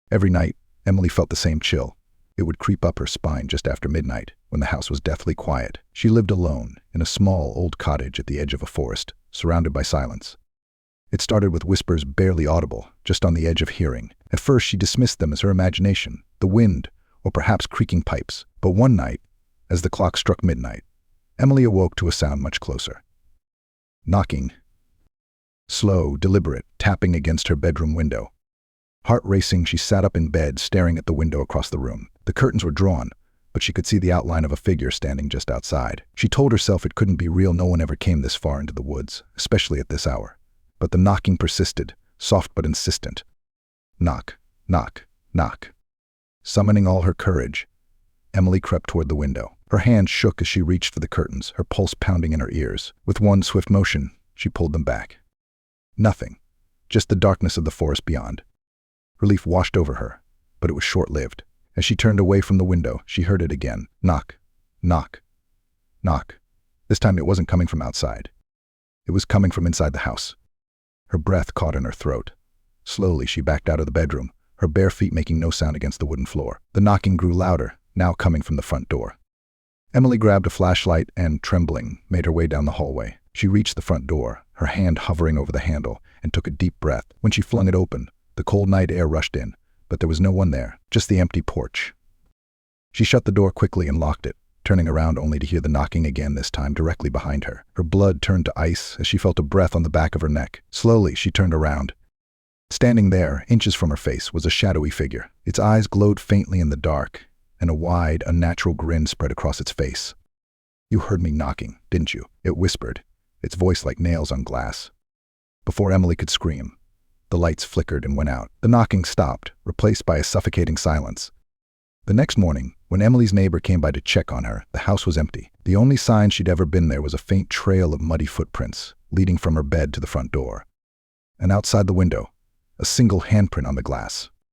Every night, Emily felt the same chill. It would creep up her spine just after midnight, when the house was deathly quiet. She lived alone, in a small, old cottage at the edge of a forest, surrounded by silence. It started with whispers barely audible, just on the edge of hearing. At first, she dismissed them as her imagination, the wind, or perhaps creaking pipes. But one night, as the clock struck midnight, Emily awoke to a sound much closer. Knocking. Slow, deliberate, tapping against her bedroom window. Heart racing, she sat up in bed, staring at the window across the room. The curtains were drawn, but she could see the outline of a figure standing just outside. She told herself it couldn't be real. No one ever came this far into the woods, especially at this hour. But the knocking persisted, soft but insistent. Knock, knock, knock. Summoning all her courage, Emily crept toward the window. Her hands shook as she reached for the curtains, her pulse pounding in her ears. With one swift motion, she pulled them back. Nothing, just the darkness of the forest beyond. Relief washed over her, but it was short-lived. As she turned away from the window, she heard it again. Knock, knock, knock. This time it wasn't coming from outside. It was coming from inside the house. Her breath caught in her throat. Slowly, she backed out of the bedroom, her bare feet making no sound against the wooden floor. The knocking grew louder, now coming from the front door. Emily grabbed a flashlight and, trembling, made her way down the hallway. She reached the front door, her hand hovering over the handle, and took a deep breath. When she flung it open, the cold night air rushed in, but there was no one there, just the empty porch. She shut the door quickly and locked it, turning around only to hear the knocking again, this time directly behind her. Her blood turned to ice as she felt a breath on the back of her neck. Slowly, she turned around. Standing there, inches from her face, was a shadowy figure. Its eyes glowed faintly in the dark, and a wide, unnatural grin spread across its face. "You heard me knocking, didn't you?" it whispered, its voice like nails on glass. Before Emily could scream, the lights flickered and went out. The knocking stopped, replaced by a suffocating silence. The next morning, when Emily's neighbor came by to check on her, the house was empty. The only sign she'd ever been there was a faint trail of muddy footprints, leading from her bed to the front door. And outside the window, a single handprint on the glass.